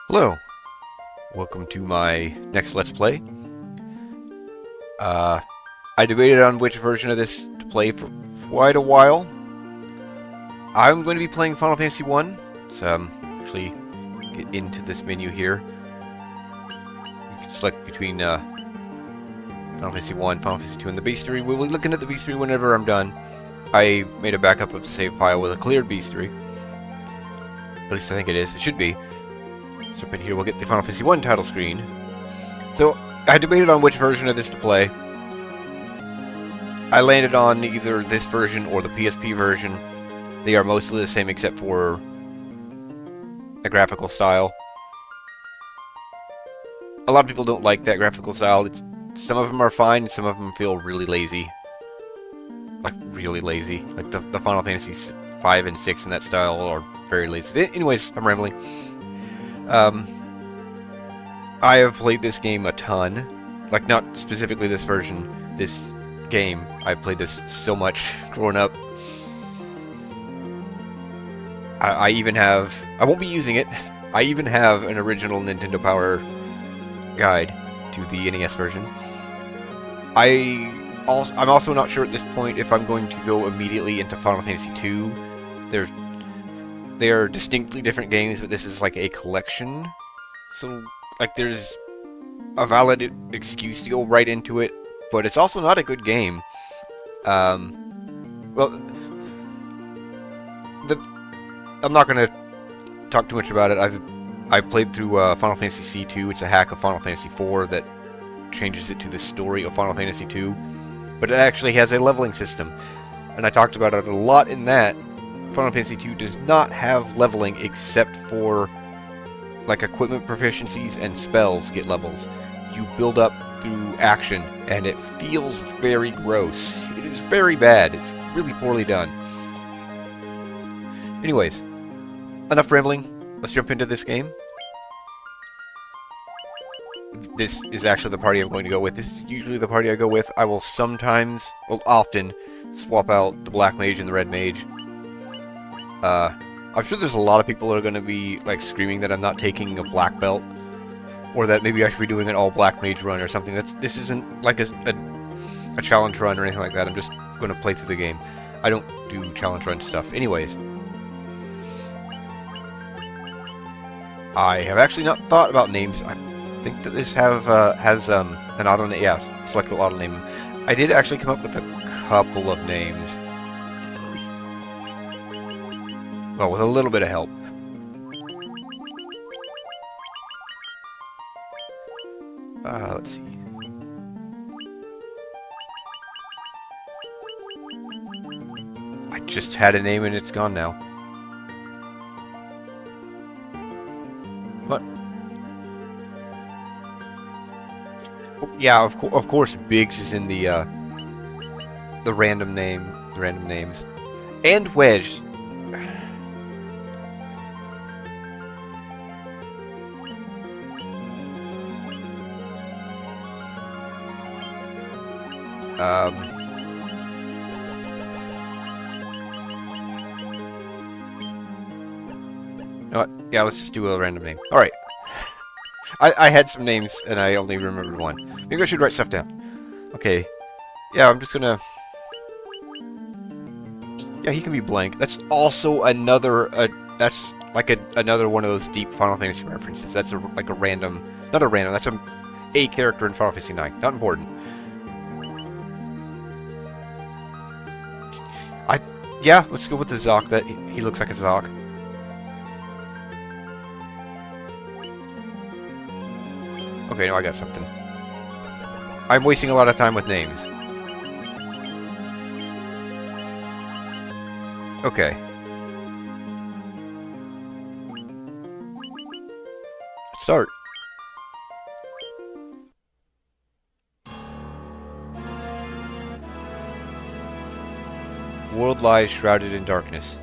Hello, welcome to my next Let's Play. Uh, I debated on which version of this to play for quite a while. I'm going to be playing Final Fantasy 1, so actually get into this menu here. You can select between Final Fantasy 1, Final Fantasy 2, and the bestiary. We'll be looking at the bestiary whenever I'm done. I made a backup of the save file with a cleared bestiary. At least I think it is. It should be. So up in here we'll get the Final Fantasy 1 title screen. So, I debated on which version of this to play. I landed on either this version or the PSP version. They are mostly the same except for the graphical style. A lot of people don't like that graphical style. Some of them are fine, some of them feel really lazy. Like, really lazy. Like, the Final Fantasies 5 and 6 in that style are very lazy. Anyways, I'm rambling. I have played this game a ton. Like, not specifically this version, this game. I've played this so much growing up. I even have... I won't be using it. I even have an original Nintendo Power guide to the NES version. I'm also not sure at this point if I'm going to go immediately into Final Fantasy 2. They are distinctly different games, but this is like a collection. So, like, there's a valid excuse to go right into it, but it's also not a good game. Well, I'm not going to talk too much about it. I played through Final Fantasy C2. It's a hack of Final Fantasy 4 that changes it to the story of Final Fantasy 2, but it actually has a leveling system, and I talked about it a lot in that. Final Fantasy 2 does not have leveling except for like equipment proficiencies and spells get levels. You build up through action, and it feels very gross. It is very bad. It's really poorly done. Anyways, enough rambling. Let's jump into this game. This is actually the party I'm going to go with. This is usually the party I go with. I will sometimes, well, often, swap out the black mage and the red mage. I'm sure there's a lot of people that are going to be like screaming that I'm not taking a black belt, or that maybe I should be doing an all black mage run or something. This isn't like a challenge run or anything like that. I'm just going to play through the game. I don't do challenge run stuff. Anyways, I have actually not thought about names. I think that this has an auto name. Yeah, selectable auto name. I did actually come up with a couple of names. Well, with a little bit of help. Let's see. I just had a name and it's gone now. What? Oh, yeah, of course, Biggs is in the random names, and Wedge. You know what? Yeah, let's just do a random name. Alright. I had some names, and I only remembered one. Maybe I should write stuff down. Okay. Yeah, I'm just gonna... Yeah, he can be blank. That's also another... that's like another one of those deep Final Fantasy references. That's like a random... Not a random, that's a character in Final Fantasy 9. Not important. Yeah, let's go with the Zoc. That he looks like a Zoc. Okay, now I got something. I'm wasting a lot of time with names. Okay. Let's start. The world lies shrouded in darkness.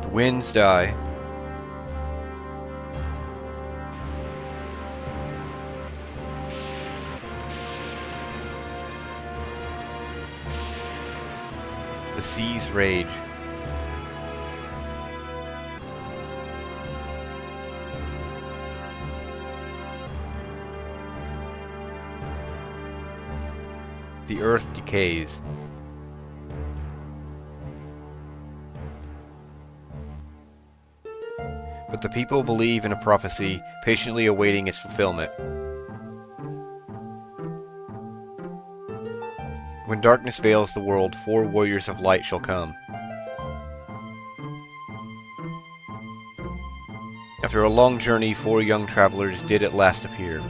The winds die. The seas rage. The earth decays. But the people believe in a prophecy, patiently awaiting its fulfillment. When darkness veils the world, 4 warriors of light shall come. After a long journey, 4 young travelers did at last appear.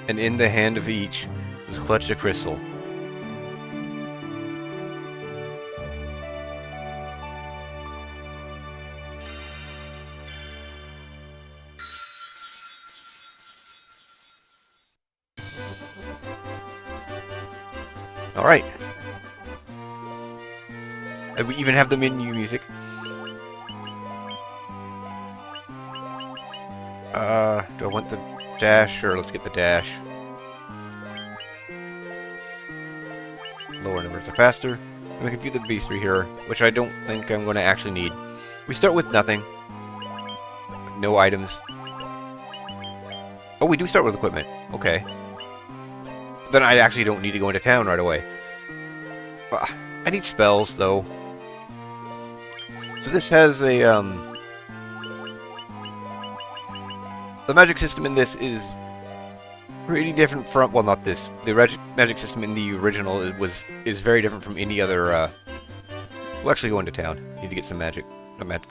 And in the hand of each was clutched a crystal. Alright. And we even have the menu music. Do I want the dash? Sure, let's get the dash. Lower numbers are faster. And we can view the beastry here, which I don't think I'm going to actually need. We start with nothing. No items. Oh, we do start with equipment. Okay. Then I actually don't need to go into town right away. I need spells, though. So this has a, the magic system in this is pretty different from... Well, not this. The magic system in the original is very different from any other, We'll actually go into town. Need to get some magic. Not magic.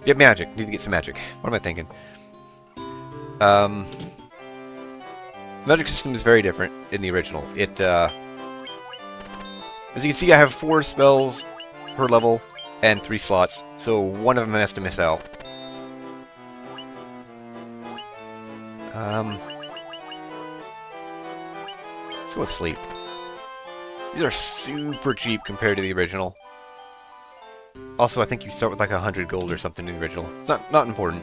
Yeah, magic. Need to get some magic. What am I thinking? The magic system is very different in the original. It, as you can see, I have 4 spells per level and 3 slots, so one of them has to miss out. Let's go with sleep. These are super cheap compared to the original. Also, I think you start with like 100 gold or something in the original. It's not important.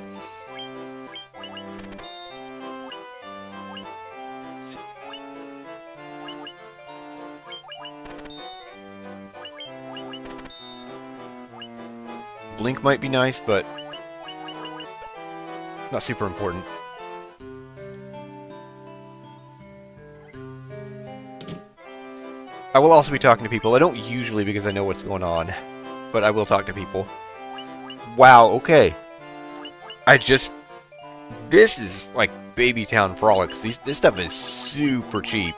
Blink might be nice, but not super important. I will also be talking to people. I don't usually because I know what's going on, but I will talk to people. Wow, okay. This is like Baby Town Frolics. This stuff is super cheap.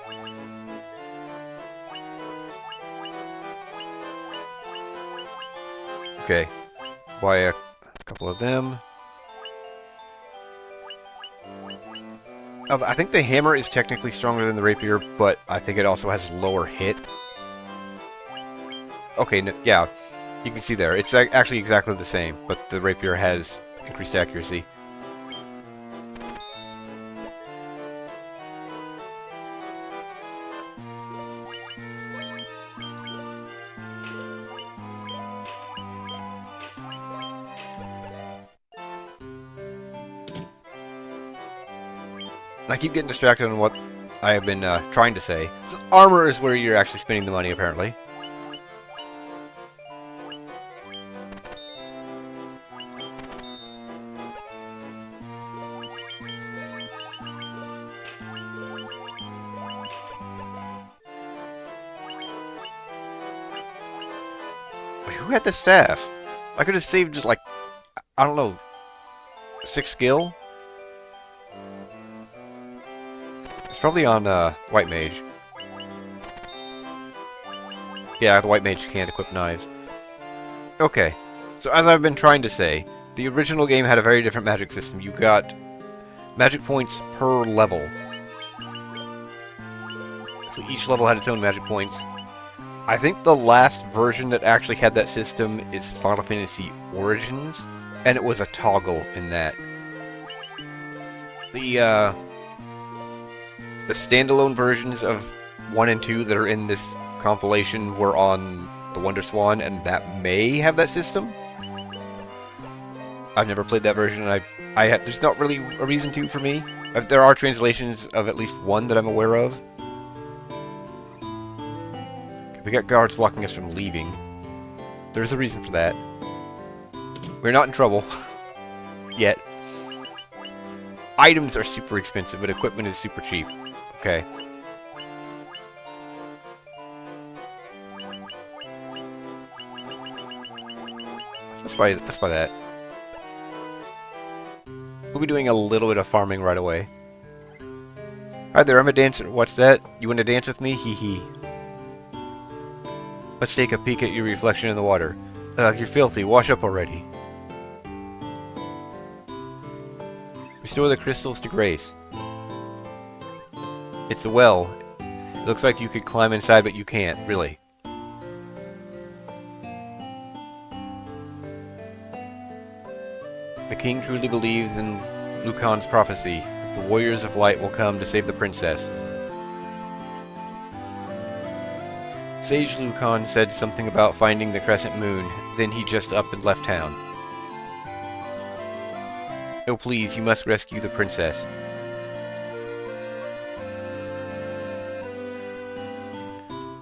Okay. Buy a couple of them. I think the hammer is technically stronger than the rapier, but I think it also has lower hit. Okay, no, yeah, you can see there. It's actually exactly the same, but the rapier has increased accuracy. I keep getting distracted on what I have been trying to say. So armor is where you're actually spending the money, apparently. Wait, who had the staff? I could have saved just like, I don't know, 6 skill? Probably on White Mage. Yeah, the White Mage can't equip knives. Okay, so as I've been trying to say, the original game had a very different magic system. You got magic points per level. So each level had its own magic points. I think the last version that actually had that system is Final Fantasy Origins, and it was a toggle in that. The standalone versions of 1 and 2 that are in this compilation were on the Wonder Swan, and that may have that system. I've never played that version, and there's not really a reason to for me. There are translations of at least one that I'm aware of. We got guards blocking us from leaving. There's a reason for that. We're not in trouble. Yet. Items are super expensive, but equipment is super cheap. Okay. Let's buy that. We'll be doing a little bit of farming right away. Hi there, I'm a dancer. What's that? You want to dance with me? Hee hee. Let's take a peek at your reflection in the water. You're filthy. Wash up already. Restore the crystals to grace. It's a well. It looks like you could climb inside, but you can't, really. The king truly believes in Lucan's prophecy. The warriors of light will come to save the princess. Sage Lucan said something about finding the crescent moon, then he just up and left town. Oh please, you must rescue the princess.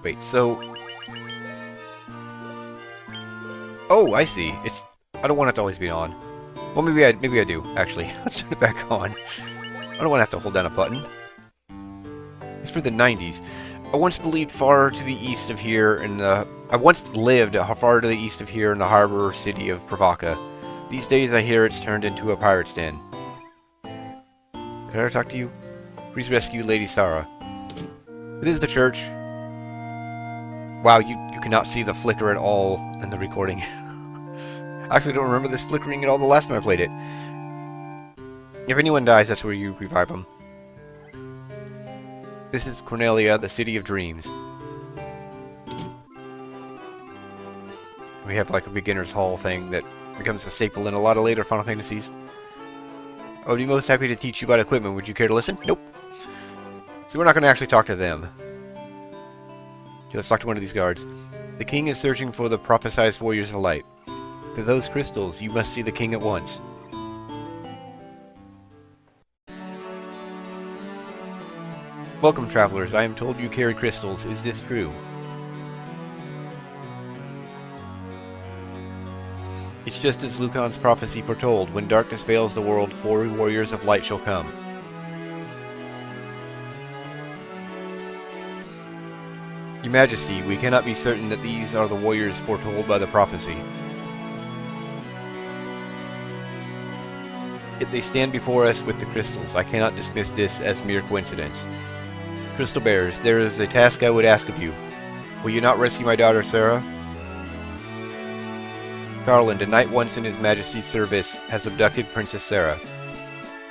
Wait, so... Oh, I see. I don't want it to always be on. Well, maybe I do, actually. Let's turn it back on. I don't want to have to hold down a button. It's for the 90s. I once believed far to the east of here in the... I once lived far to the east of here in the harbor city of Pravaca. These days I hear it's turned into a pirate's den. Did I ever talk to you? Please rescue Lady Sarah. It is the church. Wow, you cannot see the flicker at all in the recording. I actually don't remember this flickering at all the last time I played it. If anyone dies, that's where you revive them. This is Cornelia, the City of Dreams. We have like a beginner's hall thing that becomes a staple in a lot of later Final Fantasies. I would be most happy to teach you about equipment. Would you care to listen? Nope. So we're not going to actually talk to them. Okay, let's talk to one of these guards. The king is searching for the prophesized warriors of light. To those crystals, you must see the king at once. Welcome, travelers. I am told you carry crystals. Is this true? It's just as Lucan's prophecy foretold. When darkness veils the world, 4 warriors of light shall come. Your Majesty, we cannot be certain that these are the warriors foretold by the prophecy. Yet they stand before us with the crystals. I cannot dismiss this as mere coincidence. Crystal Bearers, there is a task I would ask of you. Will you not rescue my daughter, Sarah? Garland, a knight once in His Majesty's service, has abducted Princess Sarah.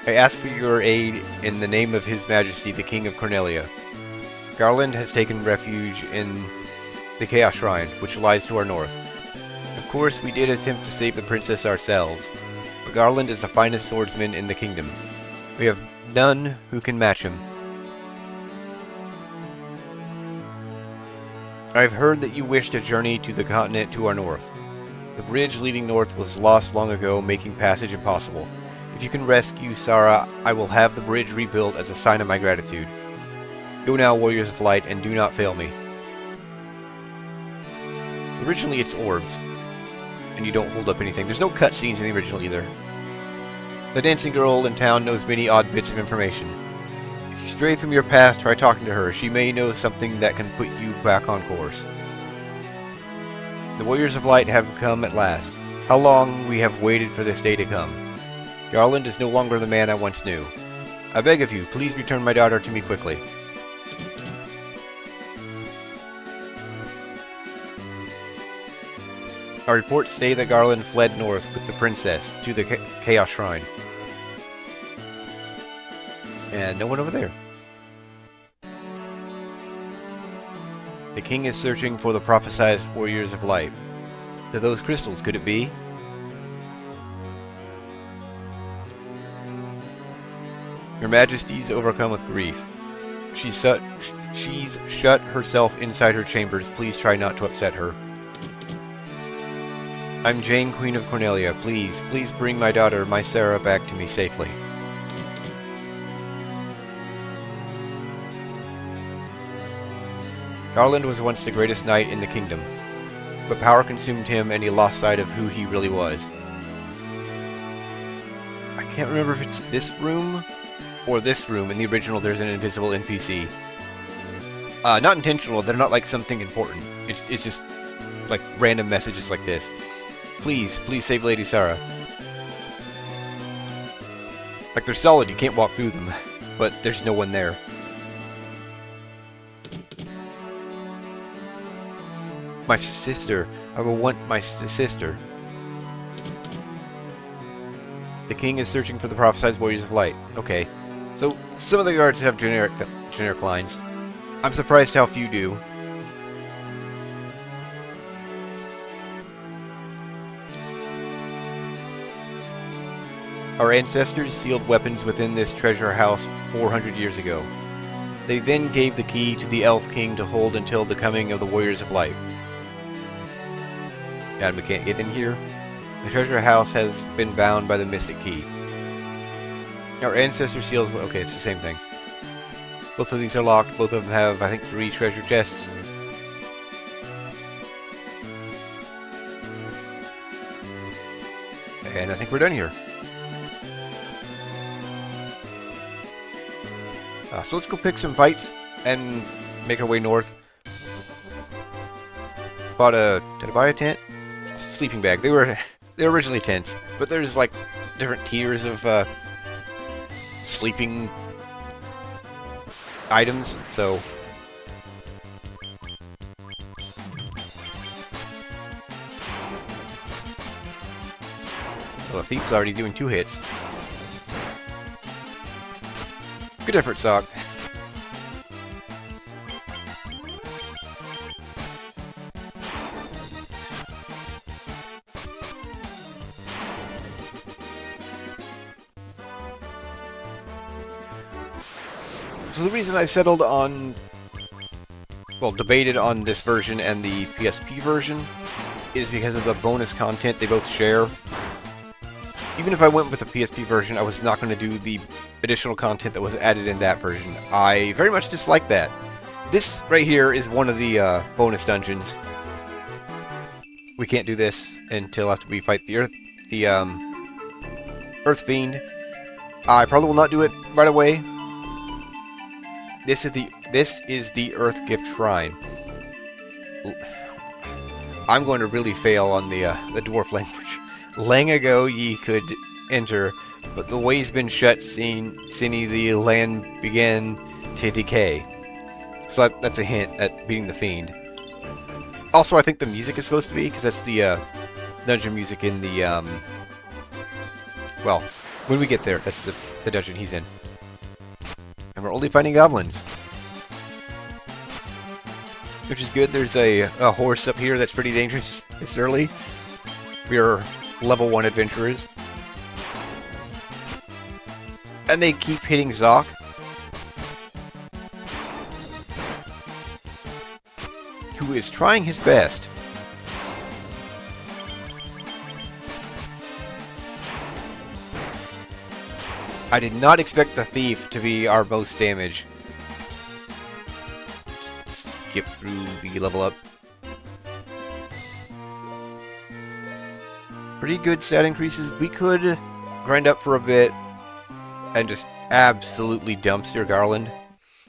I ask for your aid in the name of His Majesty, the King of Cornelia. Garland has taken refuge in the Chaos Shrine, which lies to our north. Of course, we did attempt to save the princess ourselves, but Garland is the finest swordsman in the kingdom. We have none who can match him. I've heard that you wish to journey to the continent to our north. The bridge leading north was lost long ago, making passage impossible. If you can rescue Sarah, I will have the bridge rebuilt as a sign of my gratitude. Go now, Warriors of Light, and do not fail me. Originally it's orbs, and you don't hold up anything. There's no cutscenes in the original either. The dancing girl in town knows many odd bits of information. If you stray from your path, try talking to her. She may know something that can put you back on course. The Warriors of Light have come at last. How long we have waited for this day to come. Garland is no longer the man I once knew. I beg of you, please return my daughter to me quickly. Our reports say that Garland fled north with the princess to the Chaos Shrine. And no one over there. The king is searching for the prophesized warriors of light. To those crystals, could it be? Your Majesty's overcome with grief. She's shut herself inside her chambers. Please try not to upset her. I'm Jane, Queen of Cornelia. Please bring my daughter, my Sarah, back to me safely. Garland was once the greatest knight in the kingdom, but power consumed him and he lost sight of who he really was. I can't remember if it's this room or this room. In the original, there's an invisible NPC. Not intentional, they're not like something important. It's just like random messages like this. Please save Lady Sarah. Like they're solid, you can't walk through them, but there's no one there. My sister. I will want my sister. The king is searching for the prophesied warriors of light. Okay. So, some of the guards have generic lines. I'm surprised how few do. Our ancestors sealed weapons within this treasure house 400 years ago. They then gave the key to the Elf King to hold until the coming of the Warriors of Light. God, we can't get in here. The treasure house has been bound by the Mystic Key. Our ancestor seals... Okay, it's the same thing. Both of these are locked. Both of them have, I think, 3 treasure chests. And I think we're done here. So let's go pick some fights and make our way north. Did I buy a tent? Sleeping bag. They were originally tents, but there's like different tiers of sleeping items. So the thief's already doing 2 hits. Good effort, Sock. So the reason I settled on, well, debated on this version and the PSP version is because of the bonus content they both share. Even if I went with the PSP version, I was not going to do the additional content that was added in that version. I very much dislike that. This right here is one of the bonus dungeons. We can't do this until after we fight the Earth Fiend. I probably will not do it right away. This is the Earth Gift Shrine. I'm going to really fail on the dwarf language. Lang ago ye could enter, but the way's been shut, seeing the land began to decay. So that's a hint at beating the fiend. Also, I think the music is supposed to be, because that's the dungeon music in the, well, when we get there, that's the dungeon he's in. And we're only fighting goblins. Which is good. There's a horse up here that's pretty dangerous this early. We are level 1 adventurers. And they keep hitting Zoc. Who is trying his best. I did not expect the thief to be our most damage. Just skip through the level up. Pretty good stat increases. We could grind up for a bit and just absolutely dumpster Garland.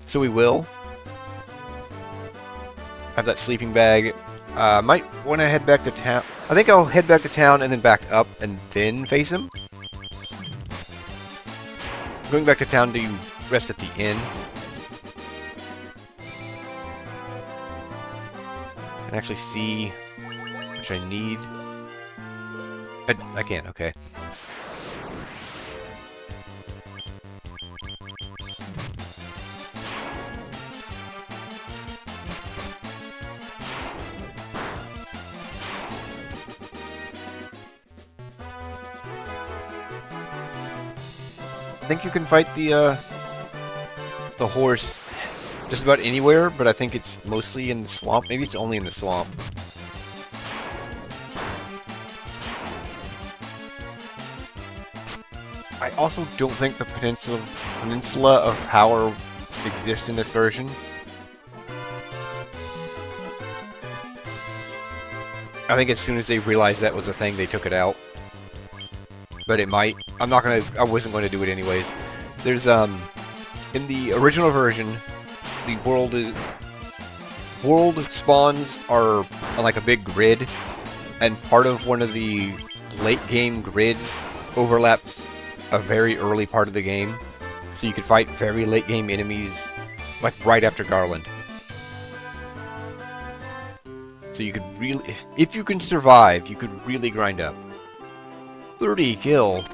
So we will. Have that sleeping bag. Might want to head back to town. I think I'll head back to town and then back up and then face him. I'm going back to town to rest at the inn. And actually see which I need. I can't, okay. I think you can fight the horse just about anywhere, but I think it's mostly in the swamp. Maybe it's only in the swamp. I also don't think the Peninsula of Power exists in this version. I think as soon as they realized that was a thing, they took it out. But it might. I wasn't gonna do it anyways. There's, in the original version, the world spawns are on like a big grid, and part of one of the late game grids overlaps a very early part of the game. So you could fight very late game enemies, like right after Garland. So you could really, if you can survive, you could really grind up. 30 kill.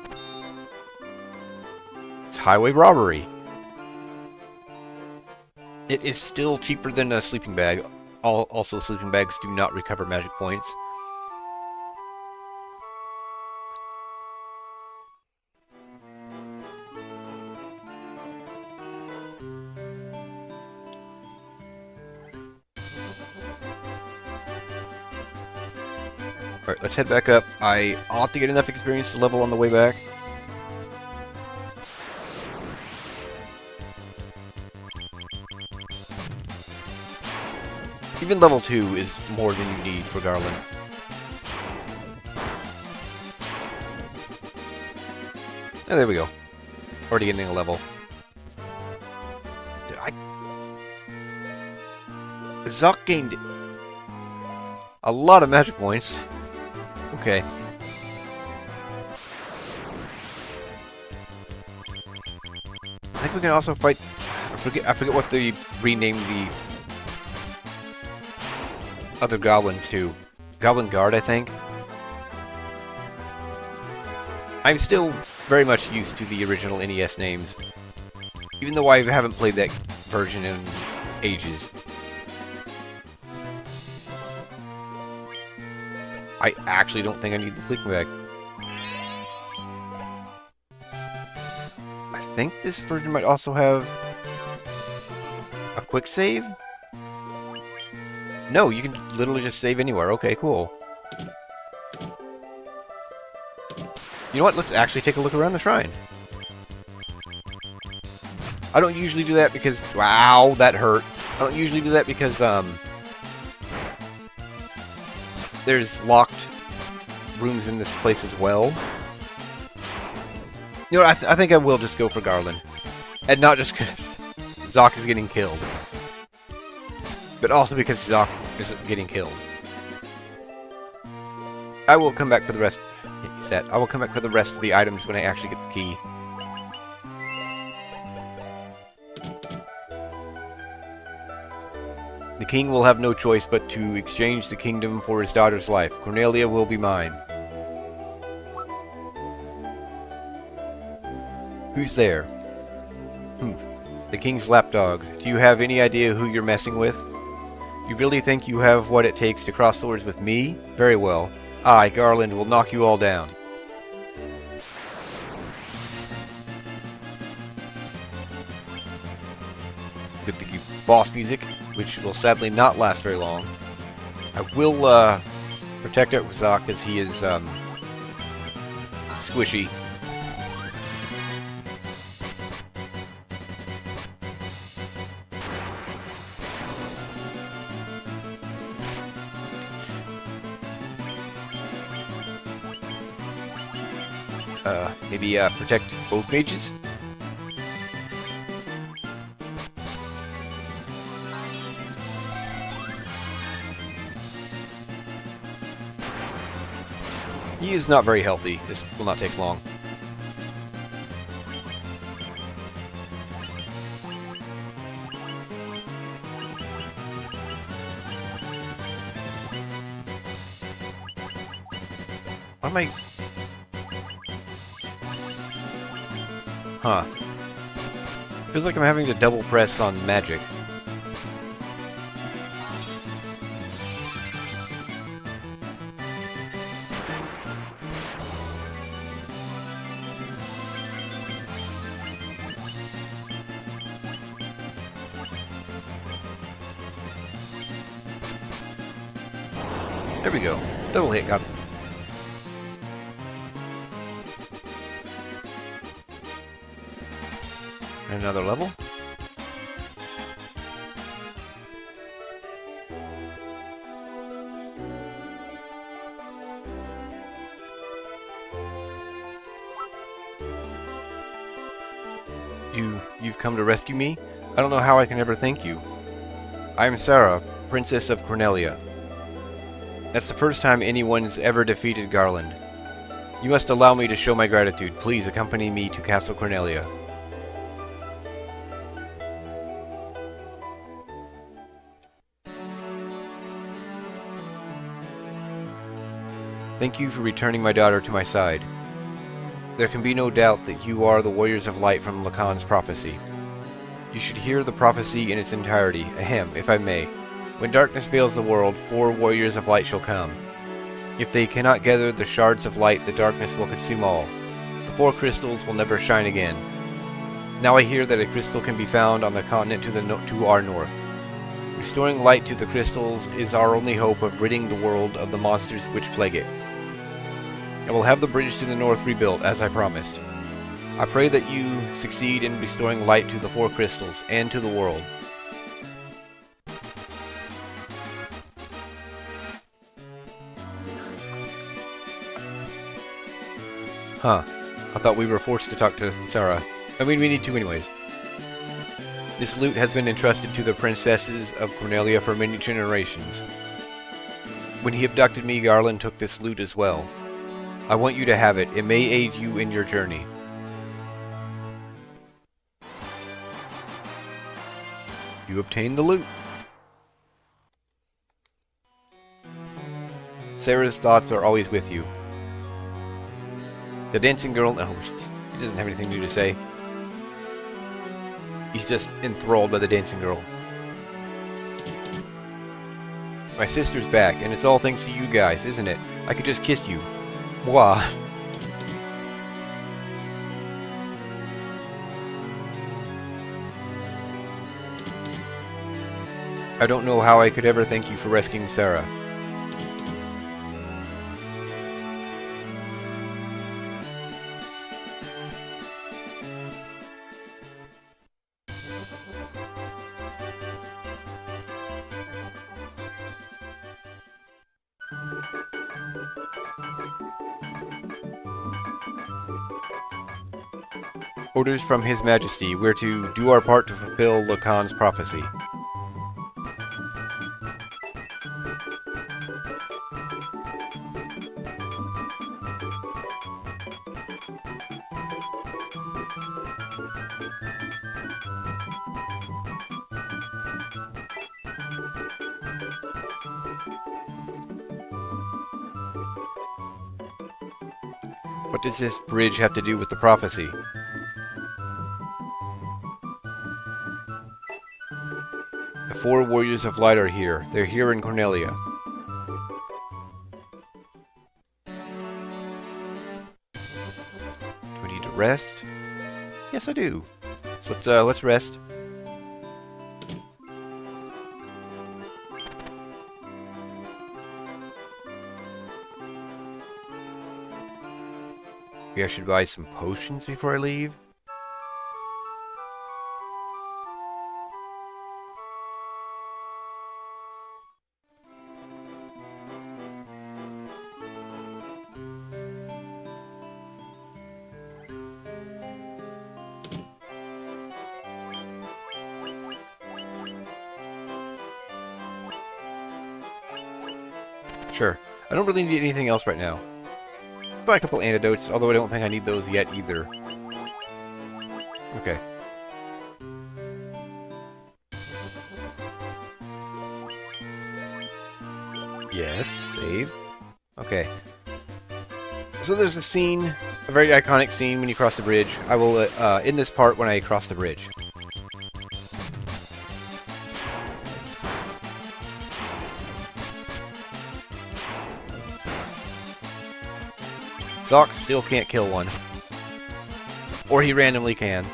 It's highway robbery. It is still cheaper than a sleeping bag. Also, sleeping bags do not recover magic points. Alright, let's head back up. I ought to get enough experience to level on the way back. Even level 2 is more than you need for Garland. Oh, there we go. Already getting a level. Zoc gained a lot of magic points. Okay. I think we can also fight. I forget what they renamed the other goblins to. Goblin Guard, I think. I'm still very much used to the original NES names, even though I haven't played that version in ages. I actually don't think I need the sleeping bag. I think this version might also have a quick save? No, you can literally just save anywhere. Okay, cool. You know what? Let's actually take a look around the shrine. I don't usually do that because... Wow, that hurt. I don't usually do that because, there's locked rooms in this place as well. You know, I think I will just go for Garland. And not just because Zoc is getting killed. But also because Zoc is getting killed. I will come back for the rest... I will come back for the rest of the items when I actually get the key. The king will have no choice but to exchange the kingdom for his daughter's life. Cornelia will be mine. Who's there? The king's lapdogs. Do you have any idea who you're messing with? You really think you have what it takes to cross swords with me? Very well. I, Garland, will knock you all down. With the boss music, which will sadly not last very long. I will protect Zoc as he is squishy. Maybe protect both mages. He is not very healthy. This will not take long. What am I... Huh. Feels like I'm having to double press on magic. There we go. Double hit got him. Another level. You've come to rescue me? I don't know how I can ever thank you. I am Sarah, Princess of Cornelia. That's the first time anyone's ever defeated Garland. You must allow me to show my gratitude. Please accompany me to Castle Cornelia. Thank you for returning my daughter to my side. There can be no doubt that you are the warriors of light from Lacan's prophecy. You should hear the prophecy in its entirety. Ahem, if I may. When darkness veils the world, 4 warriors of light shall come. If they cannot gather the shards of light, the darkness will consume all. The 4 crystals will never shine again. Now I hear that a crystal can be found on the continent to our north. Restoring light to the crystals is our only hope of ridding the world of the monsters which plague it. I will have the bridge to the north rebuilt, as I promised. I pray that you succeed in restoring light to the 4 crystals, and to the world. Huh. I thought we were forced to talk to Sarah. I mean, we need to anyways. This loot has been entrusted to the princesses of Cornelia for many generations. When he abducted me, Garland took this loot as well. I want you to have it. It may aid you in your journey. You obtain the loot. Sarah's thoughts are always with you. The dancing girl... No, he doesn't have anything new to say. He's just enthralled by the dancing girl. My sister's back, and it's all thanks to you guys, isn't it? I could just kiss you. Mwah. I don't know how I could ever thank you for rescuing Sarah. Orders from His Majesty. We're to do our part to fulfill Lacan's prophecy. What does this bridge have to do with the prophecy? The 4 warriors of light are here. They're here in Cornelia. Do I need to rest? Yes, I do. So let's rest. Maybe I should buy some potions before I leave. Sure. I don't really need anything else right now. Buy a couple antidotes, although I don't think I need those yet either. Okay. Yes, save. Okay. So there's a scene, a very iconic scene when you cross the bridge. I will end this part when I cross the bridge. Sock still can't kill one. Or he randomly can.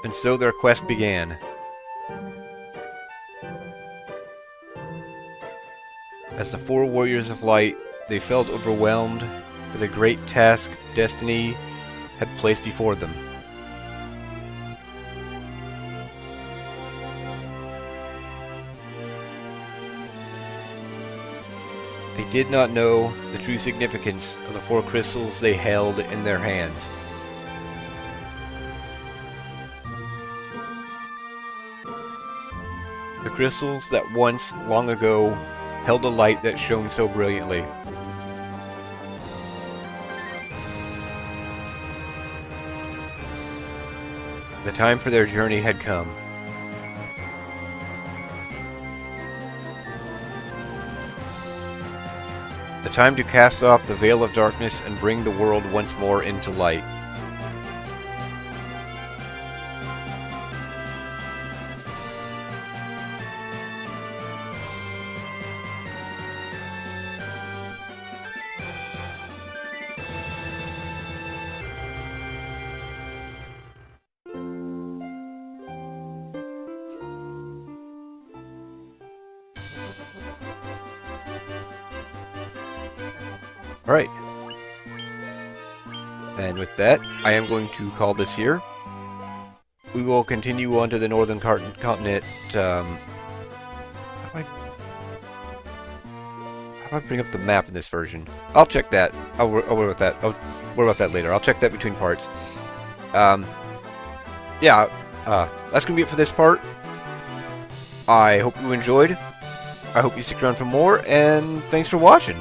And so their quest began. As the four warriors of light, they felt overwhelmed with a great task destiny had placed before them. They did not know the true significance of the four crystals they held in their hands. The crystals that once, long ago, held a light that shone so brilliantly. The time for their journey had come. The time to cast off the veil of darkness and bring the world once more into light. Alright. And with that, I am going to call this here. We will continue on to the northern continent. How do I bring up the map in this version? I'll check that. I'll worry about that. I'll worry about that later. I'll check that between parts. Yeah, that's going to be it for this part. I hope you enjoyed. I hope you stick around for more, and thanks for watching.